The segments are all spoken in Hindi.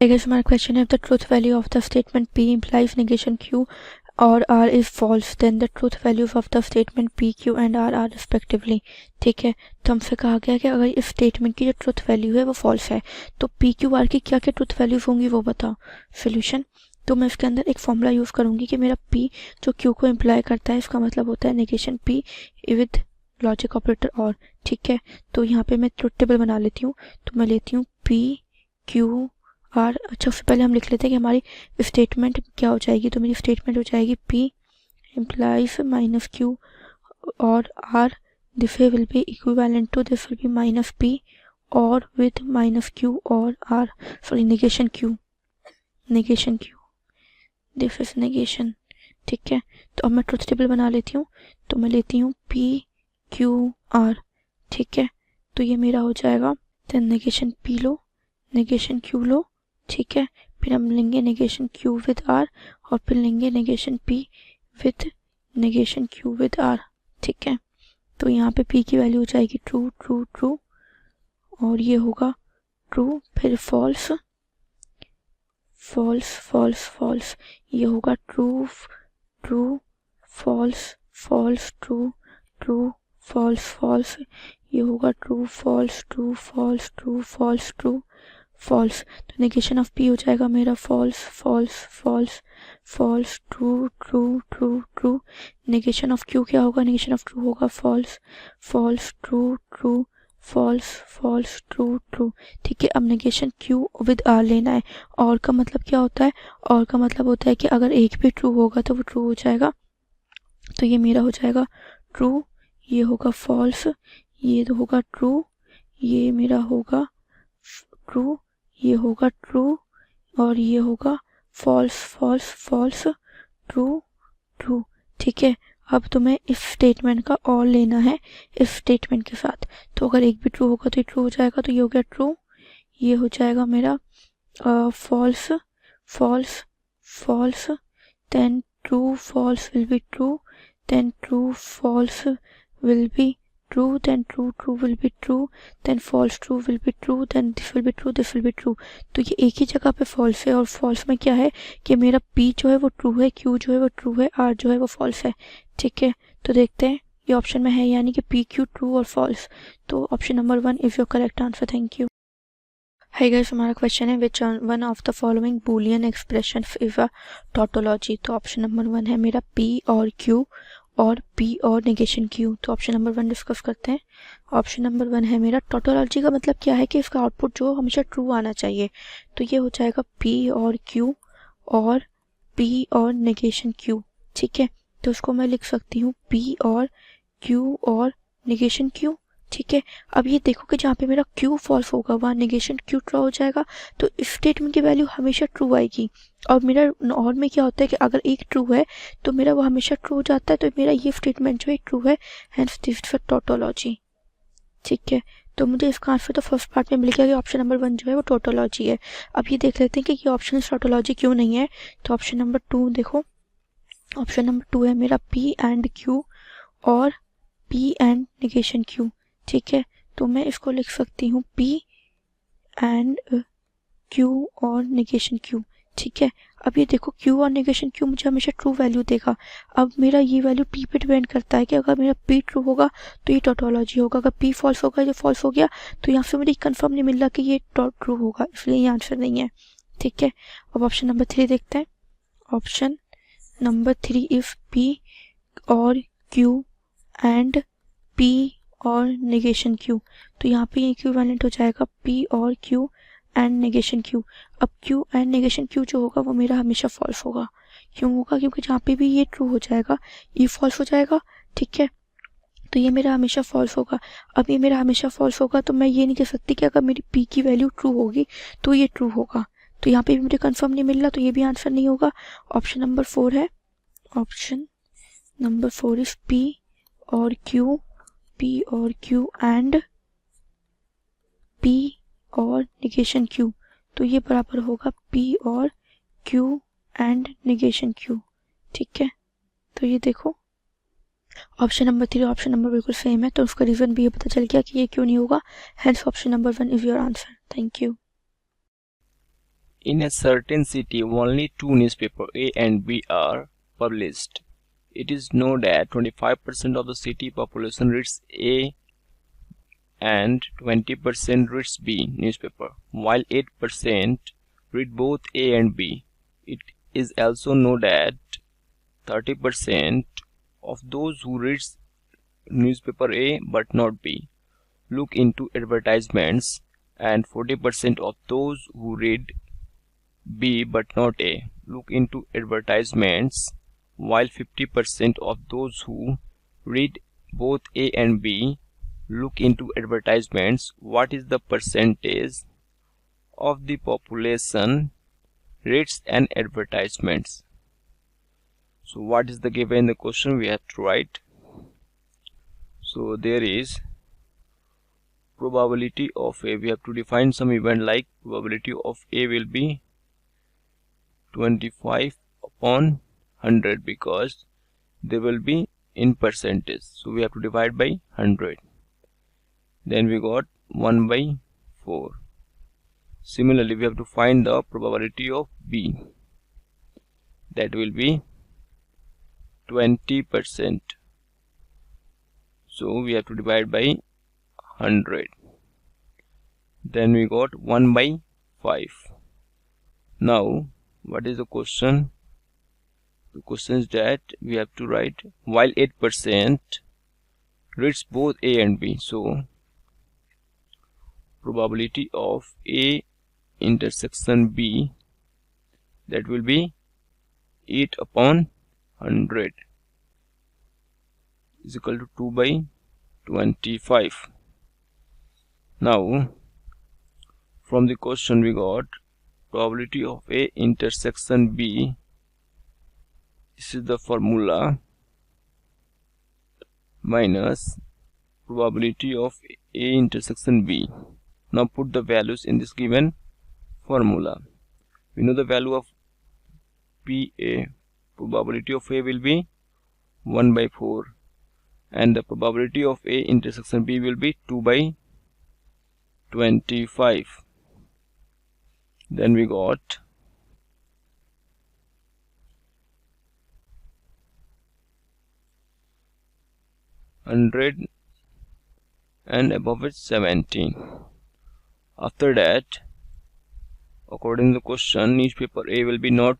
I guess my question, if the truth value of the statement P implies negation Q or R is false, then the truth values of the statement P, Q and R are respectively. ठीक है, तो हमसे कहा गया कि अगर इस स्टेटमेंट की जो ट्रुथ वैल्यू है वो फॉल्स है तो पी क्यू आर की क्या क्या ट्रुथ वैल्यूज होंगी वो बताओ. सोल्यूशन, तो मैं इसके अंदर एक फॉर्मूला यूज़ करूँगी कि मेरा P जो Q को इम्प्लाई करता है इसका मतलब होता है negation P with logic operator और. ठीक है, तो यहाँ पे मैं ट्रुथ टेबल बना लेती हूँ. तो मैं लेती हूँ P Q आर. अच्छा, उससे पहले हम लिख लेते हैं कि हमारी स्टेटमेंट क्या हो जाएगी. तो मेरी स्टेटमेंट हो जाएगी P implies माइनस Q और R. This will be equivalent to this will be minus P और विद माइनस Q और R. Sorry, negation Q, negation Q, this is negation. ठीक है, तो अब मैं ट्रुथ टेबल बना लेती हूँ. तो मैं लेती हूँ P Q R. ठीक है, तो ये मेरा हो जाएगा. देन नेगेशन P लो, नेगेशन Q लो. ठीक है, फिर हम लेंगे नेगेशन Q विद R और फिर लेंगे negation P with negation Q with R. ठीक है, तो यहाँ पे P की वैल्यू हो जाएगी ट्रू ट्रू ट्रू और ये होगा ट्रू, फिर फॉल्स फॉल्स फॉल्स फॉल्स, ये होगा true true false false true true false false, ये होगा true false true false true false true false. तो नेगेशन ऑफ P हो जाएगा मेरा false false false false true true true true. Negation of Q क्या होगा, नेगेशन ऑफ ट्रू होगा false false true true false false true true. ठीक है, अब नेगेशन Q विद R लेना है. और का मतलब क्या होता है, और का मतलब होता है कि अगर एक भी ट्रू होगा तो वो ट्रू हो जाएगा. तो ये मेरा हो जाएगा ट्रू, ये होगा फॉल्स, ये तो होगा ट्रू, ये मेरा होगा ट्रू, ये होगा ट्रू और ये होगा false false false true true. ठीक है, अब तुम्हें इस स्टेटमेंट का और लेना है इस स्टेटमेंट के साथ. तो अगर एक भी ट्रू होगा तो ये ट्रू हो जाएगा. तो ये हो गया ट्रू, ये हो जाएगा मेरा false false false, then true false will be true, then true false will be true, then true true will be true, then false true will be true, then this will be true, this will be true. तो ये एक ही जगह पे false है और false में क्या है कि मेरा P जो है वो true है, Q जो है वो true है, R जो है वो false है. ठीक है, तो देखते हैं ये ऑप्शन में है यानी कि P Q true और false. तो option number 1 is your correct answer. Thank you. Hi guys, हमारा क्वेश्चन है which one of the following Boolean expression is a tautology. तो ऑप्शन नंबर 1 है मेरा P और Q और P और नेगेशन Q. तो ऑप्शन नंबर 1 डिस्कस करते हैं. ऑप्शन नंबर 1 है मेरा टोटोलॉजी का मतलब क्या है कि इसका आउटपुट जो हमेशा ट्रू आना चाहिए. तो ये हो जाएगा P और Q और P और नेगेशन Q. ठीक है, तो उसको मैं लिख सकती हूँ P और Q और नेगेशन Q. ठीक है, अब ये देखो कि जहाँ पे मेरा Q फॉल्स होगा वहाँ नेगेशन Q ट्रू हो जाएगा. तो इस स्टेटमेंट की वैल्यू हमेशा ट्रू आएगी. और मेरा और में क्या होता है कि अगर एक ट्रू है तो मेरा वो हमेशा ट्रू हो जाता है. तो मेरा ये स्टेटमेंट जो है ट्रू है, हैंस दिस इज टोटोलॉजी. ठीक है, तो मुझे इसका आंसर तो फर्स्ट पार्ट में मिल गया कि ऑप्शन नंबर 1 जो है वो टोटोलॉजी है. अब ये देख लेते हैं कि ये ऑप्शन टोटोलॉजी क्यों नहीं है. तो ऑप्शन नंबर 2 देखो, ऑप्शन नंबर 2 है मेरा P एंड Q और P एंड नेगेशन Q. ठीक है, तो मैं इसको लिख सकती हूँ P एंड Q और नेगेशन Q. ठीक है, अब ये देखो Q और नेगेशन Q मुझे हमेशा ट्रू वैल्यू देगा. अब मेरा ये वैल्यू P पे डिपेंड करता है कि अगर मेरा P ट्रू होगा तो ये टोटोलॉजी होगा, अगर P फॉल्स होगा, ये फॉल्स हो गया तो यहाँ से मुझे कंफर्म नहीं मिल रहा कि ये ट्रू होगा, इसलिए ये आंसर नहीं है. ठीक है, अब ऑप्शन नंबर 3 देखते हैं. ऑप्शन नंबर 3 इज P और Q एंड P और नेगेशन Q. तो यहाँ पे इक्विवेलेंट हो जाएगा P और Q एंड नेगेशन Q. अब Q एंड नेगेशन Q जो होगा वो मेरा हमेशा फॉल्स होगा. क्यों होगा, क्योंकि जहाँ पे भी ये ट्रू हो जाएगा ये फॉल्स हो जाएगा. ठीक है, तो ये मेरा हमेशा फॉल्स होगा. अब ये मेरा हमेशा फॉल्स होगा तो मैं ये नहीं कह सकती कि अगर मेरी P की वैल्यू ट्रू होगी तो ये ट्रू होगा. तो यहाँ पे भी मुझे कंफर्म नहीं मिल रहा, तो ये भी आंसर नहीं होगा. ऑप्शन नंबर 4 है, ऑप्शन नंबर 4 इज P और Q, P और Q एंड P और नेगेशन Q. तो ये बराबर होगा P और Q एंड नेगेशन Q. ठीक है, तो ये देखो ऑप्शन नंबर 3 ऑप्शन नंबर बिल्कुल सेम है. तो उसका रीज़न भी ये पता चल गया कि ये क्यों नहीं होगा. Hence option number 1 is your answer. Thank you. In a certain city, only two newspapers A and B are published. It is known that 25% of the city population reads A and 20% reads B newspaper, while 8% read both A and B. It is also known that 30% of those who reads newspaper A but not B look into advertisements, and 40% of those who read B but not A look into advertisements, while 50% of those who read both A and B look into advertisements. What is the percentage of the population reads an advertisements? So what is the given in the question? We have to write. So there is probability of A. We have to define some event like probability of A will be 25 upon 100 because they will be in percentage. So we have to divide by 100. Then we got 1 by 4. Similarly, we have to find the probability of B. That will be 20%. So we have to divide by 100. Then we got 1 by 5. Now, what is the question? The question is that we have to write while 8% reads both A and B. So, probability of A intersection B, that will be 8 upon 100 is equal to 2 by 25. Now, from the question we got probability of A intersection B. This is the formula, minus probability of A intersection B. Now put the values in this given formula. We know the value of PA. Probability of A will be 1 by 4 and the probability of A intersection B will be 2 by 25. Then we got 100 and above it 17. After that, according to the question, newspaper A will be not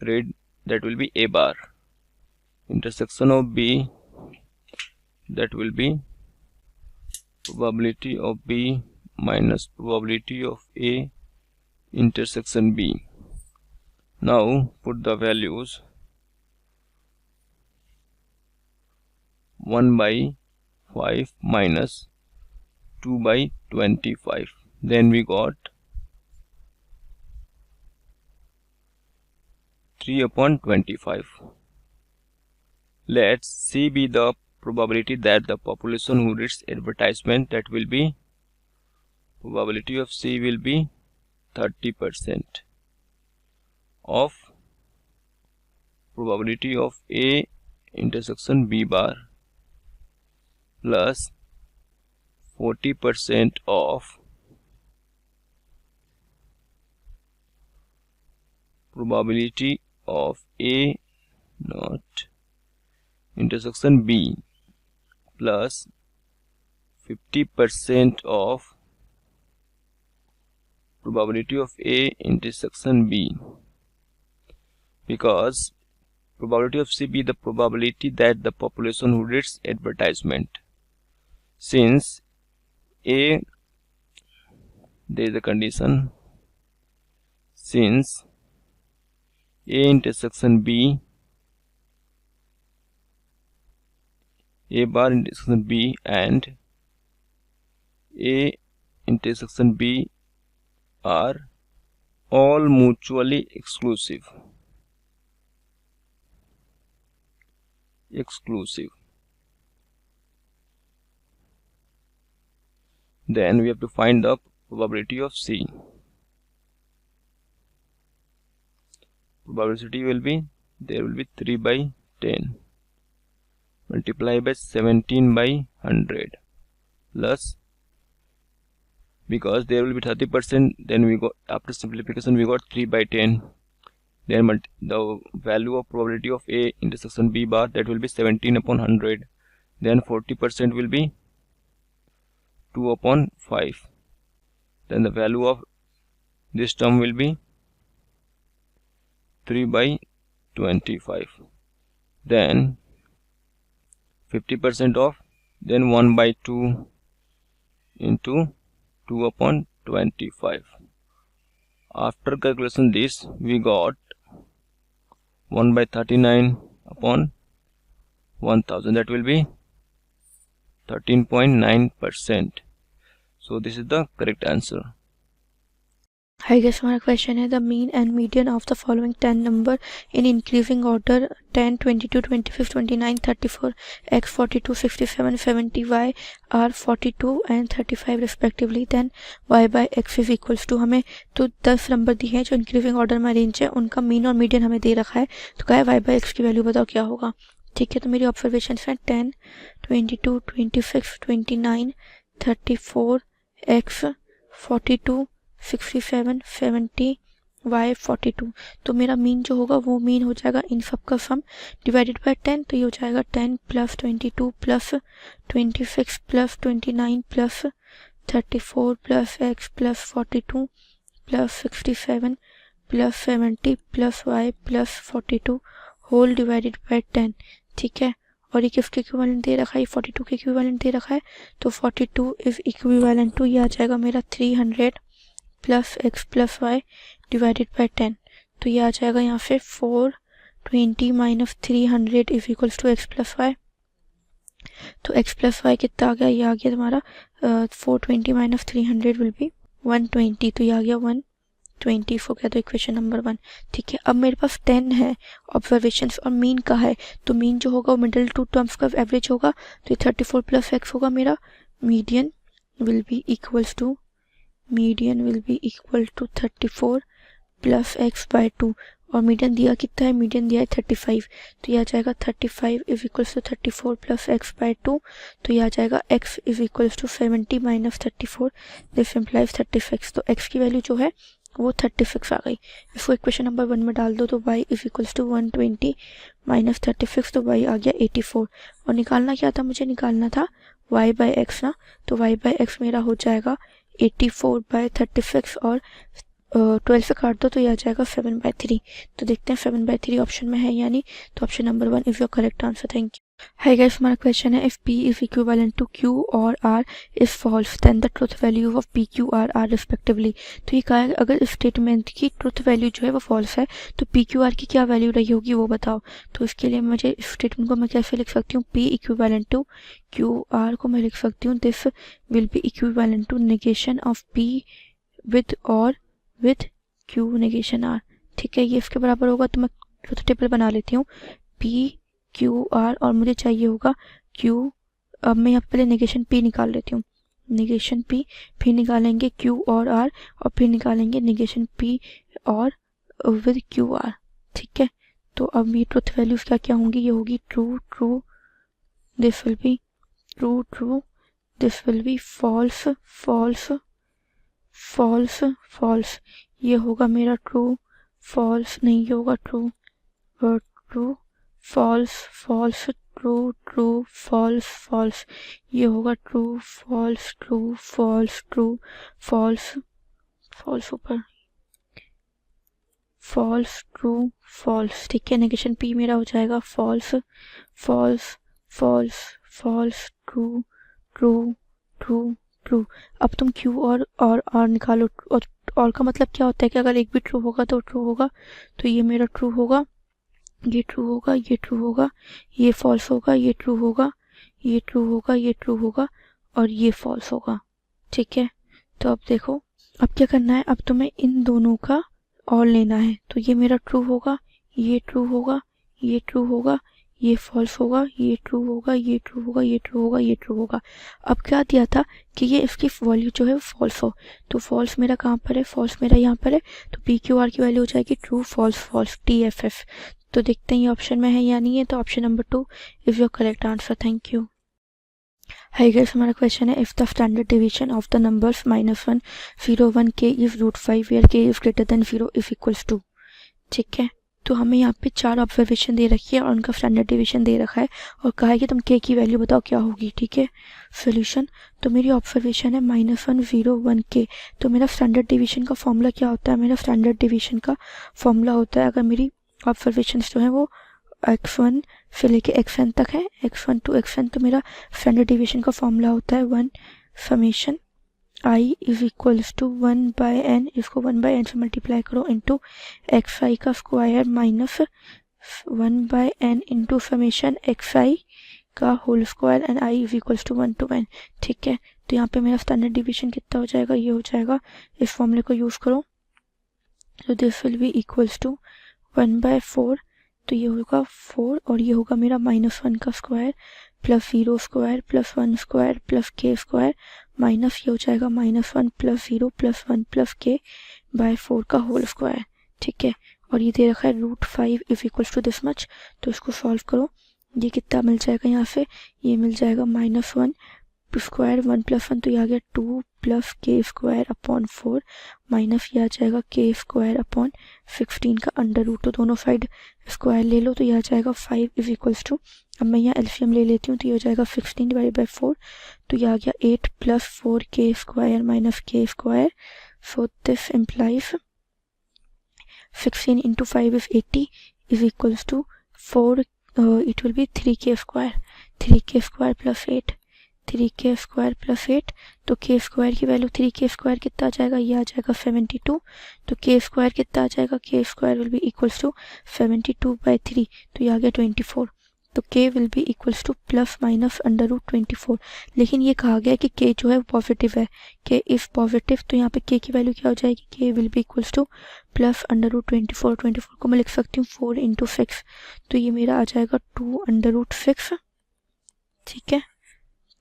read, that will be A bar. Intersection of B, that will be probability of B minus probability of A intersection B. Now put the values. 1 by 5 minus 2 by 25. Then we got 3 upon 25. Let C be the probability that the population who reads advertisement, that will be probability of C will be 30% of probability of A intersection B bar plus 40% of probability of A not intersection B plus 50% of probability of A intersection B, because probability of C be the probability that the population who reads advertisement. Since A, there is a condition, since A intersection B, A bar intersection B and A intersection B are all mutually exclusive. Then we have to find the probability of C. Probability will be, there will be 3 by 10 multiplied by 17 by 100 plus because there will be 30%. Then we got, after simplification, we got 3 by 10. Then the value of probability of A intersection B bar, that will be 17 upon 100. Then 40% will be 2 upon 5. Then the value of this term will be 3 by 25. Then 50% of, then 1 by 2 into 2 upon 25. After calculation this, we got 1 by 39 upon 1000, that will be 13.9%. So this is the correct answer. I guess हमारा question है the mean and median of the following 10 number in increasing order 10, 22, 25, 29, 34, x 42, 67, 70, y are 42 and 35 respectively. Then y by x is equals to, हमें तो 10 नंबर दिए हैं जो इंक्रीजिंग ऑर्डर में अरेंज है, उनका मीन और मीडियन हमें दे रखा है. तो क्या है y by x की वैल्यू बताओ क्या होगा. ठीक है, तो मेरी ऑब्जर्वेशन है 10, 22, 26, 29, 34, x 42, 67, 70, y 42. तो मेरा मीन जो होगा वो मीन हो जाएगा इन सब का सम डिवाइडेड बाय 10. तो ये हो जाएगा 10 plus 22 plus 26 plus 29 plus 34 plus x plus 42 plus 67 plus 70 plus y plus 42 whole divided by 10. ठीक है, और ये किसके इक्विवेलेंट दे रखा है, 42 के इक्विवेलेंट दे रखा है. तो 42 इज इक्विवेलेंट टू, ये आ जाएगा मेरा 300 plus x plus y divided by 10. तो ये आ जाएगा यहाँ से 420 minus 300 is equals to x plus y. तो एक्स प्लस वाई कितना आ गया, ये आ गया तुम्हारा 420 माइनस 300 विल बी 120. तो ये आ गया 120 हो गया. तो इक्वेशन नंबर 1. ठीक है, अब मेरे पास 10 है ऑब्जर्वेशंस और मीन का है. तो मीन जो होगा वो मिडिल टू टर्म्स का एवरेज होगा. तो ये 34 प्लस एक्स होगा मेरा. Median will be equals to, median will be equal to 34 plus x by 2. और मीडियन दिया कितना है, मीडियन दिया है 35. तो यह आ जाएगा 35 is equals to 34 plus x by 2. तो यह आ जाएगा x is equals to 70 minus 34, this implies 36. तो x की वैल्यू जो है वो 36 आ गई. इसको इक्वेशन नंबर 1 में डाल दो. तो y is equals to 120 minus 36. तो y आ गया 84. और निकालना क्या था, मुझे निकालना था y बाय एक्स ना. तो y बाय एक्स मेरा हो जाएगा 84 बाय 36 और 12 से काट दो तो ये आ जाएगा 7 बाय 3. तो देखते हैं 7 बाय 3 ऑप्शन में है या नहीं. तो option number 1 is your correct answer. Thank you. Hi guys, हमारा क्वेश्चन है if p is equivalent to q और r is false then the truth value of p q r r respectively. तो ये कहा है अगर स्टेटमेंट की ट्रुथ वैल्यू जो है वो फॉल्स है तो p q r की क्या वैल्यू रही होगी वो बताओ. तो इसके लिए मुझे स्टेटमेंट को मैं कैसे लिख सकती हूँ, p equivalent to q r को मैं लिख सकती हूँ this will be equivalent to negation of p with और विद q नेगेशन r. ठीक है, ये इसके बराबर होगा. तो मैं ट्रुथ टेबल बना लेती हूँ p q r और मुझे चाहिए होगा q. अब मैं यहाँ पहले नेगेशन p निकाल लेती हूँ. नेगेशन p, फिर निकालेंगे q और r और फिर निकालेंगे नेगेशन p और विद q r. ठीक है, तो अब ये ट्रुथ वैल्यूज क्या क्या होंगी, ये होगी true true, this will be true true, this will be false false false false. ये होगा मेरा ट्रू फॉल्स, नहीं ये होगा true true false false true true false false. ये होगा true false true false true false false ऊपर फॉल्स ट्रू फॉल्स. ठीक है, नेगेशन p मेरा हो जाएगा false false false false true true true true. अब तुम q और r निकालो. और का मतलब क्या होता है कि अगर एक भी ट्रू होगा तो ट्रू होगा. तो ये मेरा ट्रू होगा, ये ट्रू होगा, ये ट्रू होगा, ये फॉल्स होगा, ये ट्रू होगा, ये ट्रू होगा, ये ट्रू होगा और ये फॉल्स होगा. ठीक है, तो अब देखो अब क्या करना है, अब तुम्हें इन दोनों का और लेना है. तो ये मेरा ट्रू होगा, ये ट्रू होगा, ये ट्रू होगा, ये फॉल्स होगा, ये ट्रू होगा, ये ट्रू होगा, ये ट्रू होगा, ये ट्रू होगा. अब क्या दिया था कि ये इसकी वैल्यू जो है फॉल्स हो. तो फॉल्स मेरा कहाँ पर है, फॉल्स मेरा यहाँ पर है. तो पी क्यू आर की वैल्यू हो जाएगी ट्रू फॉल्स फॉल्स TFF. तो देखते हैं ये ऑप्शन में है या नहीं है. तो option number 2 is your correct answer. Thank you. Hi guys, हमारा क्वेश्चन है if the standard division of the numbers -1 0 1 k is √5 where k is greater than 0 if equals to. ठीक है, तो हमें यहाँ पे 4 ऑब्जर्वेशन दे रखी है और उनका स्टैंडर्ड डिवीजन दे रखा है और कहा है कि तुम k की वैल्यू बताओ क्या होगी। ठीक है, सोल्यूशन, तो मेरी ऑब्जर्वेशन है -1 0 1 k। तो मेरा स्टैंडर्ड डिवीजन का फॉर्मूला क्या होता है? मेरा स्टैंडर्ड डिवीजन का फॉर्मूला होता है, अगर मेरी ऑब्जर्वेशन जो है वो x1 से लेके xn तक है, x1 to xn, तो मेरा स्टैंडर्ड डिवीजन का फॉर्मूला होता है 1 summation i is equals to 1 by n, इसको 1 बाय n से मल्टीप्लाई करो इंटू xi का square minus 1 by n into summation xi का whole square and i is equals to 1 to n। ठीक है, तो यहाँ पे मेरा स्टैंडर्ड डिवीजन कितना हो जाएगा? ये हो जाएगा, इस फॉर्मूले को यूज़ करो, तो this will be equals to 1 by 4, तो ये होगा 4 और ये होगा मेरा -1 का square plus 0 square plus 1 square plus k square minus ये हो जाएगा -1 plus 0 plus 1 plus k by 4 का होल स्क्वायर। ठीक है, और ये दे रखा है √5 is equals to this much, तो इसको सॉल्व करो, ये कितना मिल जाएगा यहाँ से? ये मिल जाएगा -1 स्क्वायर 1 प्लस 1, तो ये आ गया 2 plus k square upon 4 minus ये आ जाएगा k स्क्वायर अपॉन 16 का अंडर रूट, तो दोनों साइड स्क्वायर ले लो, तो ये आ जाएगा 5 इज इक्वल्स टू, अब मैं यहाँ एलसीएम ले लेती हूँ, तो ये हो जाएगा 16 डिवाइड बाई 4, तो ये आ गया 8 plus 4 k square minus k square, so this implies 16 into 5 is 80 is equals to 4, it will be 3k square plus 8, 3k square plus 8, तो k स्क्वायर की वैल्यू 3k स्क्वायर कितना आ जाएगा? ये आ जाएगा 72, तो k स्क्वायर कितना आ जाएगा? k square will be equals to 72 by 3, तो ये आ गया 24, तो k will be equals to plus minus under root 24। लेकिन ये कहा गया कि k जो है पॉजिटिव है, k इफ पॉजिटिव, तो यहाँ पे k की वैल्यू क्या हो जाएगी? k will be equals to plus under root 24, 24 को मैं लिख सकती हूँ 4 इंटू 6, तो ये मेरा आ जाएगा 2 अंडर रूट 6। ठीक है,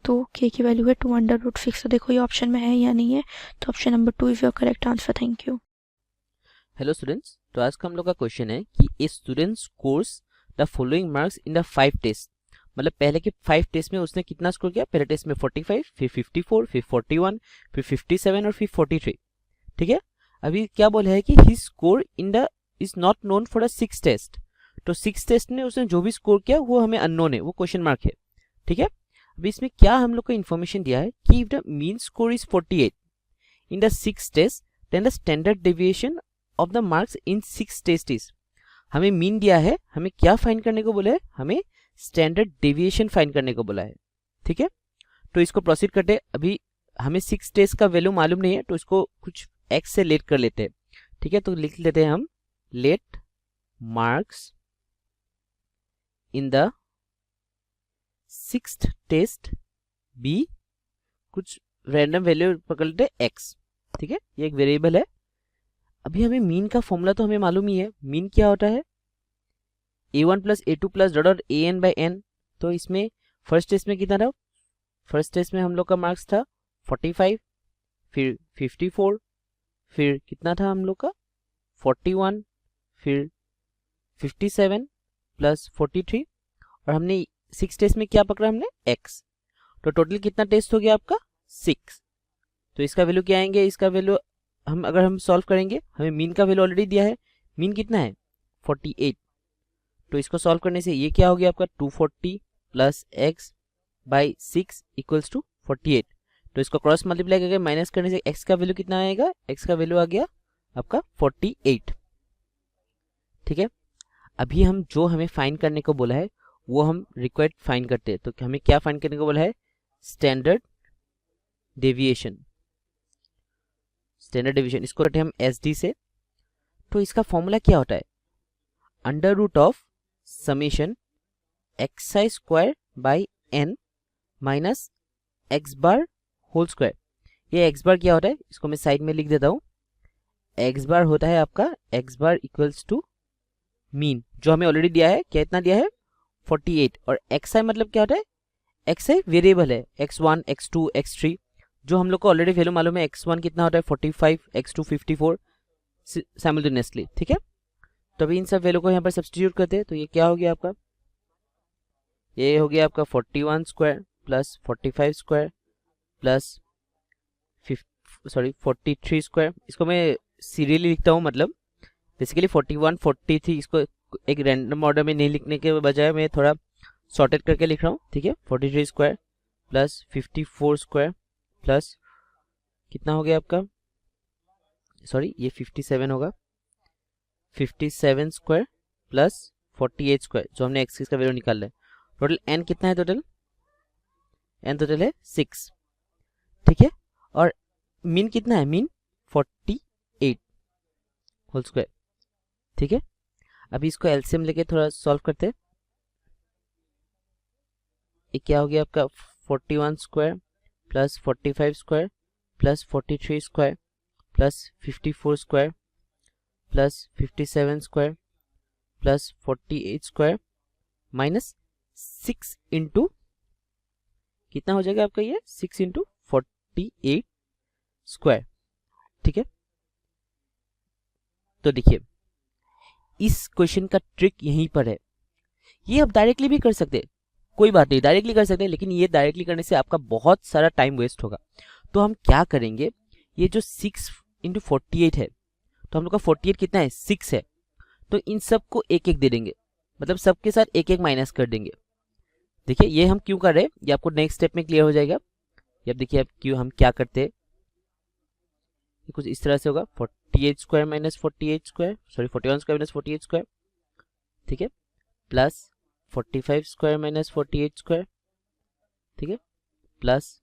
तो k की वैल्यू है 2 अंडर रूट 6, तो देखो ये ऑप्शन में है या नहीं है, तो option number 2 is your correct answer. Thank you. Hello students, तो आज का हम लोग का क्वेश्चन है कि a student scores the following marks in the 5 test. मतलब पहले के 5 टेस्ट में उसने कितना स्कोर किया? पहले टेस्ट में 45, फिर 54, फिर 41, फिर 57 और फिर 43। ठीक है, अभी क्या बोला है कि he score in the is not known for the 6 test. तो 6 टेस्ट में उसने जो भी स्कोर किया वो हमें अननोन है, वो क्वेश्चन मार्क है। ठीक है, अभी इसमें क्या हम लोग को इन्फॉर्मेशन दिया है कि if the mean score is 48 in the 6 test then the standard deviation of the marks in 6 test is. हमें मीन दिया है, हमें क्या फाइंड करने को बोला है? हमें स्टैंडर्ड डेविएशन फाइंड करने को बोला है। ठीक है, तो इसको प्रोसीड करते हैं। अभी हमें 6 टेस्ट का वैल्यू मालूम नहीं है, तो इसको कुछ x से लेट कर लेते हैं। ठीक है, तो लिख लेते हैं हम let marks in the 6th test be, कुछ रैंडम वैल्यू पकड़ लेते हैं x। ठीक है, ये एक वेरिएबल है। अभी हमें मीन का फॉर्मूला तो हमें मालूम ही है, मीन क्या होता है? a1 plus a2 plus dot an by n। तो इसमें फर्स्ट टेस्ट में कितना था? फर्स्ट टेस्ट में हम लोग का मार्क्स था 45, फिर 54, फिर कितना था हम लोग का? 41, फिर 57 प्लस 43, और हमने 6 टेस्ट में क्या पकड़ा? हमने x। तो टोटल कितना टेस्ट हो गया आपका? 6। तो इसका वैल्यू क्या आएंगे? इसका वैल्यू अगर हम सॉल्व करेंगे, हमें मीन का वैल्यू ऑलरेडी दिया है, मीन कितना है? 48। तो इसको सॉल्व करने से ये क्या हो गया आपका? 240 plus x by 6 equals to 48। तो इसको क्रॉस मल्टीप्लाई करके माइनस करने से x का वैल्यू कितना आएगा? x का वैल्यू आ गया आपका 48। ठीक है, अभी हम जो हमें फाइंड करने को बोला है वो हम रिक्वायर्ड फाइंड करते हैं। तो हमें क्या फाइंड करने को बोला है? Standard deviation. स्टैंडर्ड डेविएशन इसको रखते हम SD से। तो इसका फॉर्मूला क्या होता है? Under root of summation xi square by n minus x bar whole square. ये x बार क्या होता है? इसको मैं साइड में लिख देता हूँ। x बार होता है आपका x bar equals to mean, जो हमें ऑलरेडी दिया है। क्या इतना दिया है? 48। और xi मतलब क्या होता है? xi वेरिएबल है, x1 x2 x3, जो हम लोग को ऑलरेडी वैल्यू मालूम है। x1 कितना होता है? 45, x2 54 साइमल्टेनियसली। ठीक है, तो अभी इन सब वैल्यू को यहाँ पर सब्स्टिट्यूट करते हैं। तो ये क्या हो गया आपका? ये हो गया आपका 41 square plus 45 square plus 43 square. इसको मैं सीरियली लिखता हूँ, मतलब बेसिकली 41 43, इसको एक रैंडम ऑर्डर में नहीं लिखने के बजाय मैं थोड़ा सॉर्टेड करके लिख रहा हूँ, ठीक है। 43 स्क्वायर प्लस 54 स्क्वायर प्लस कितना हो गया आपका, सॉरी ये 57 होगा, 57 स्क्वायर प्लस 48 स्क्वायर, जो हमने एक्स का वैल्यू निकाल रहा है। टोटल एन कितना है, टोटल एन टोटल है 6, ठीक है। और मीन कितना है, मीन 48 होल स्क्वायर, ठीक है। अभी इसको एलसीएम लेके थोड़ा सॉल्व करते हैं। ये क्या हो गया आपका 41 square plus 45 square plus 43 square plus 54 square plus 57 square plus 48 square minus 6 into कितना हो जाएगा आपका, ये 6 इंटू 48 स्क्वायर, ठीक है। तो देखिए इस क्वेश्चन का ट्रिक यहीं पर है। ये आप डायरेक्टली भी कर सकते हैं, कोई बात नहीं, डायरेक्टली कर सकते हैं, लेकिन ये डायरेक्टली करने से आपका बहुत सारा टाइम वेस्ट होगा। तो हम क्या करेंगे, ये जो 6 इंटू 48 है, तो हम लोग का 48 कितना है, 6 है, तो इन सब को एक एक दे देंगे, मतलब सबके साथ एक एक माइनस कर देंगे। देखिए ये हम क्यों कर रहे हैं, ये आपको नेक्स्ट स्टेप में क्लियर हो जाएगा। ये अब देखिए अब क्यों हम क्या करते हैं, कुछ इस तरह से होगा 48 square minus 48 square, sorry 41 square minus 48 square, ठीक है, प्लस 45 स्क्वायर माइनस 48 स्क्वायर, ठीक है, प्लस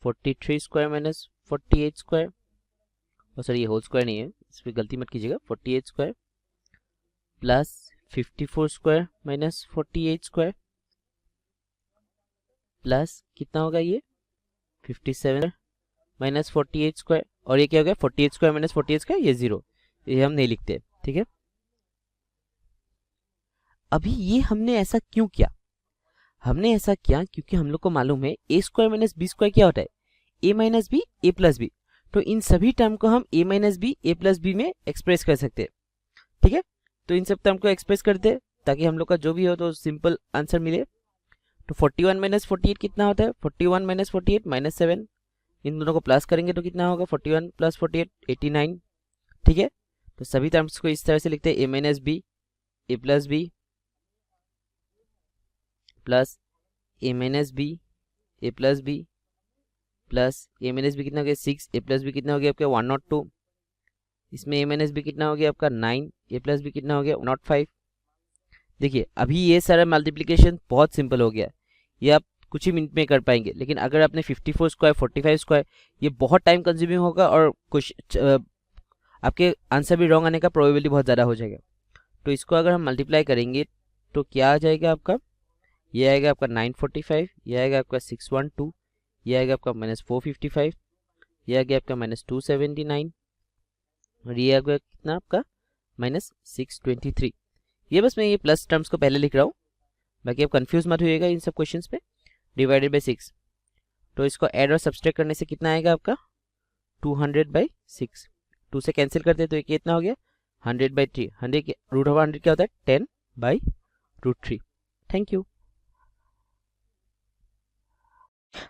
43 स्क्वायर माइनस 48 स्क्वायर, और सॉरी ये होल स्क्वायर नहीं है, इस पर गलती मत कीजिएगा, 48 square plus 54 square minus 48 square plus कितना होगा ये 57 माइनस 48 स्क्वायर, और ये क्या हो गया 48 स्क्वायर माइनस 48 स्क्वायर, ये 0, ये हम नहीं लिखते, ठीक है। अभी ये हमने ऐसा क्यों किया, हमने ऐसा किया क्योंकि हम लोग को मालूम है ए स्क्वायर माइनस बी स्क्वायर क्या होता है, ए माइनस बी ए प्लस बी। तो इन सभी टर्म को हम ए माइनस बी ए प्लस बी में एक्सप्रेस कर सकते हैं, ठीक है। तो इन सब टर्म को एक्सप्रेस करते हैं ताकि हम लोग का जो भी हो तो सिंपल आंसर मिले। तो 41 माइनस 48 कितना होता है, 41 माइनस 48 माइनस 7, इन दोनों को प्लस करेंगे तो कितना होगा 41 प्लस 48 89, ठीक है। तो सभी टर्म्स को इस तरह से लिखते हैं, ए माइनस बी ए प्लस बी प्लस ए माइनस बी ए प्लस बी प्लस ए माइनस बी कितना हो गया 6, ए प्लस बी कितना हो गया आपका 102, इसमें ए माइनस बी कितना हो गया आपका 9, ए प्लस बी कितना हो गया 105। देखिए अभी ये सारा मल्टीप्लिकेशन बहुत सिंपल हो गया, ये आप कुछ ही मिनट में कर पाएंगे, लेकिन अगर आपने 54 स्क्वायर 45 स्क्वायर, ये बहुत टाइम कंज्यूमिंग होगा और कुछ आपके आंसर भी रॉन्ग आने का प्रोबेबिलिटी बहुत ज़्यादा हो जाएगा। तो इसको अगर हम मल्टीप्लाई करेंगे तो क्या आ जाएगा आपका, ये आएगा आपका 945, ये आएगा आपका 612, ये आएगा आपका माइनस 455, ये आ गया आपका माइनस 279, और ये आ गया कितना आपका माइनस 623। ये बस मैं ये प्लस टर्म्स को पहले लिख रहा हूँ, बाकी आप कंफ्यूज मत होइएगा इन सब क्वेश्चंस पे। डिवाइडेड बाई 6, तो इसको ऐड और सब्सट्रैक्ट करने से कितना आएगा आपका 200/6, 2 से कैंसिल करते तो ये कितना हो गया 100/3, 100 रूट ओवर 100 क्या होता है 10/√3। Thank you.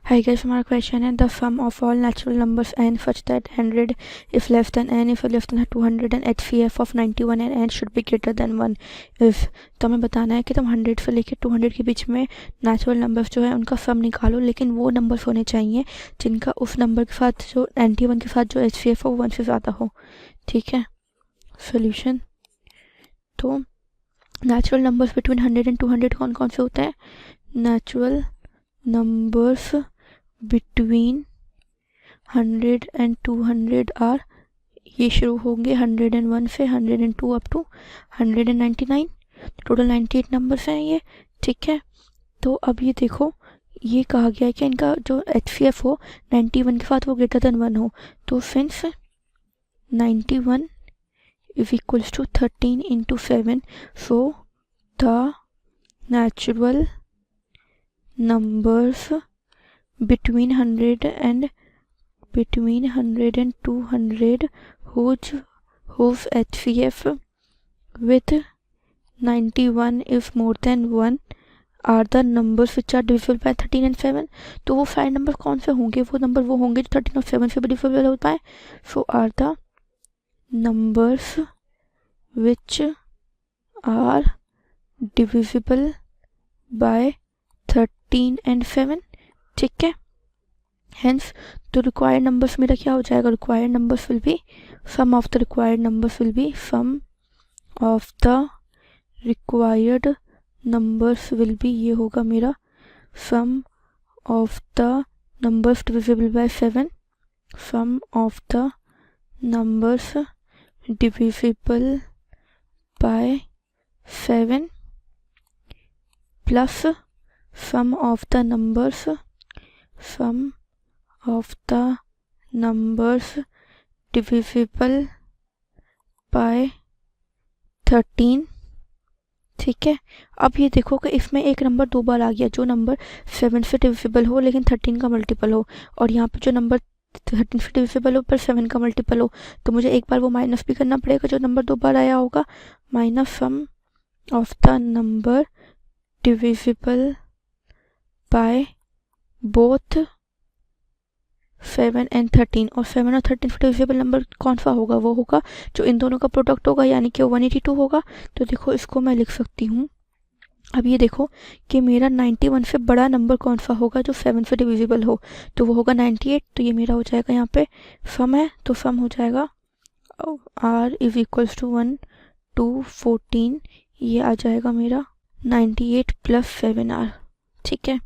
Hi guys, हमारा क्वेश्चन है, the sum of all natural numbers n such that 100 if less than n if less than 200 and HCF of 91 and n should be greater than 1 if। तो हमें बताना है कि तुम 100 से लेकर 200 के बीच में नेचुरल नंबर्स जो है उनका सम निकालो, लेकिन वो नंबर्स होने चाहिए जिनका उस नंबर के साथ जो 91 के साथ जो HCF हो वो 1 से ज़्यादा हो, ठीक है। सोल्यूशन, तो नेचुरल नंबर्स बिटवीन 100 एंड 200 कौन कौन से होते हैं, natural numbers between 100 and 200 are, ये शुरू होंगे 101 से 102 अप टू 199, टोटल 98 नंबर्स हैं ये, ठीक है। तो अब ये देखो ये कहा गया है कि इनका जो HCF हो 91 के साथ वो ग्रेटर देन 1 हो, तो since 91 is equals to 13 into 7, so the natural numbers between 100 and 200 whose HCF with 91 is more than 1 are the numbers which are divisible by 13 and 7। तो वो 5 नंबर कौन से होंगे? वो नंबर वो होंगे जो 13 और 7 से भी डिविजिबल हो पाए। So are the numbers which are divisible by 13 and 7। ठीक है, हेंस तो रिक्वायर्ड नंबर्स मेरा क्या हो जाएगा? Required numbers will be sum of the required numbers will be sum of the required numbers will be, ये होगा मेरा sum of the numbers divisible by 7, sum of the numbers divisible by 7 plus sum of the numbers divisible by 13। ठीक है, अब ये देखो कि इसमें एक नंबर 2 बार आ गया, जो नंबर 7 से डिविजिबल हो लेकिन 13 का मल्टीपल हो, और यहाँ पे जो नंबर 13 से डिविजिबल हो पर 7 का मल्टीपल हो। तो मुझे एक बार वो माइनस भी करना पड़ेगा जो नंबर 2 बार आया होगा, minus sum of the number divisible by both 7 and 13। और 7 और 13 डिविजिबल नंबर कौन सा होगा? वो होगा जो इन दोनों का प्रोडक्ट होगा, यानी कि 182 होगा। तो देखो इसको मैं लिख सकती हूँ। अब ये देखो कि मेरा 91 से बड़ा नंबर कौन सा होगा जो 7 से डिविजिबल हो? तो वो होगा 98। तो ये मेरा हो जाएगा, यहाँ पे सम है तो सम हो जाएगा r is equals to 1 to 14, ये आ जाएगा मेरा 98 प्लस 7r। ठीक है,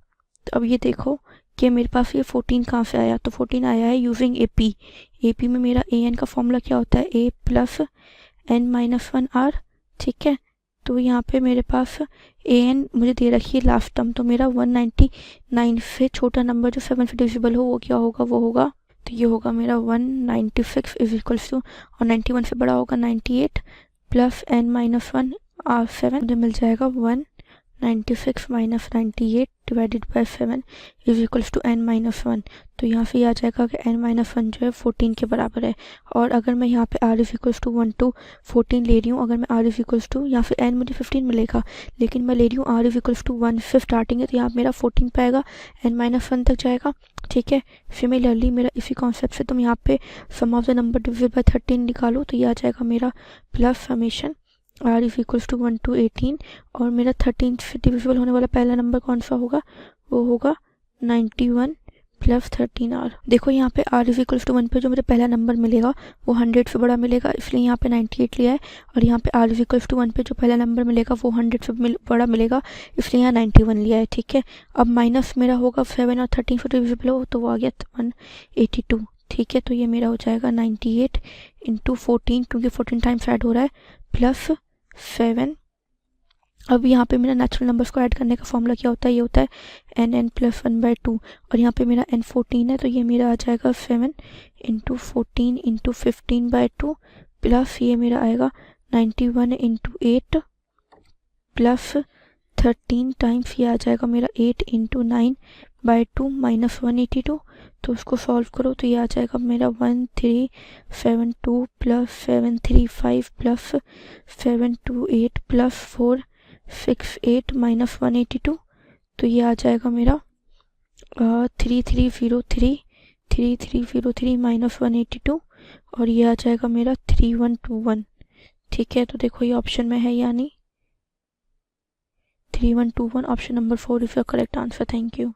तो अब ये देखो कि मेरे पास ये 14 कहाँ से आया? तो 14 आया है यूजिंग एपी। एपी में मेरा ए एन का फॉर्मूला क्या होता है? ए प्लस एन माइनस 1r। ठीक है, तो यहाँ पे मेरे पास ए एन मुझे दे रखी है लास्ट टर्म, तो मेरा 199 से छोटा नंबर जो 7 से डिविजिबल हो वो क्या होगा? वो होगा, तो ये होगा मेरा 196 इज इक्वल्स टू, और 91 से बड़ा होगा 98 प्लस एन माइनस 1r7, मुझे मिल जाएगा 196 minus 98 divided by 7 is equals to n minus 1। तो यहाँ से ये आ जाएगा कि n माइनस 1 जो है 14 के बराबर है। और अगर मैं यहाँ पे r is equals to 1 to 14 ले रही हूँ, अगर मैं r इज इक्वल्स टू, यहाँ से n मुझे 15 मिलेगा, लेकिन मैं ले रही हूँ r इज इक्वल्स टू 1 से स्टार्टिंग है, तो यहाँ मेरा 14 पाएगा, n माइनस 1 तक जाएगा। ठीक है, सिमिलरली मेरा इसी कॉन्सेप्ट से तुम यहाँ पे sum of the number divisible by 13 निकालो, तो ये आ जाएगा मेरा plus summation r is equals to 1 to 18। और मेरा 13 से डिविजिबल होने वाला पहला नंबर कौन सा होगा? वो होगा 91 प्लस 13r। देखो यहाँ पे r इज इक्वल्स टू 1 पे जो मुझे पहला नंबर मिलेगा वो 100 से बड़ा मिलेगा, इसलिए यहाँ पे 98 लिया है। और यहाँ पे r इज इक्वल्स टू 1 पे जो पहला नंबर मिलेगा वो 100 से बड़ा मिलेगा, इसलिए यहाँ 91 लिया है। ठीक है, अब माइनस मेरा होगा 7 और 13 से डिविजिबल हो, तो वो आ गया 182। ठीक है, तो ये मेरा हो जाएगा 98 इंटू 14, क्योंकि 14 टाइम्स ऐड हो रहा है, प्लस 7। अब यहाँ पे मेरा नेचुरल नंबर्स को ऐड करने का फॉर्मूला क्या होता है? ये होता है n प्लस 1/2, और यहाँ पे मेरा n 14 है, तो ये मेरा आ जाएगा 7 इंटू 14 इंटू 15/2 प्लस ये मेरा आएगा 91 इंटू 8 प्लस 13 टाइम्स ये आ जाएगा मेरा 8 इंटू 9/2 माइनस 182। तो उसको सॉल्व करो तो ये आ जाएगा मेरा 1372 प्लस 735 प्लस 728 प्लस 468 माइनस 182। तो ये आ जाएगा मेरा 3303 माइनस 182, और ये आ जाएगा मेरा 3121। ठीक है, तो देखो ये ऑप्शन में है, यानी 3121 option number 4 is the correct answer. Thank you.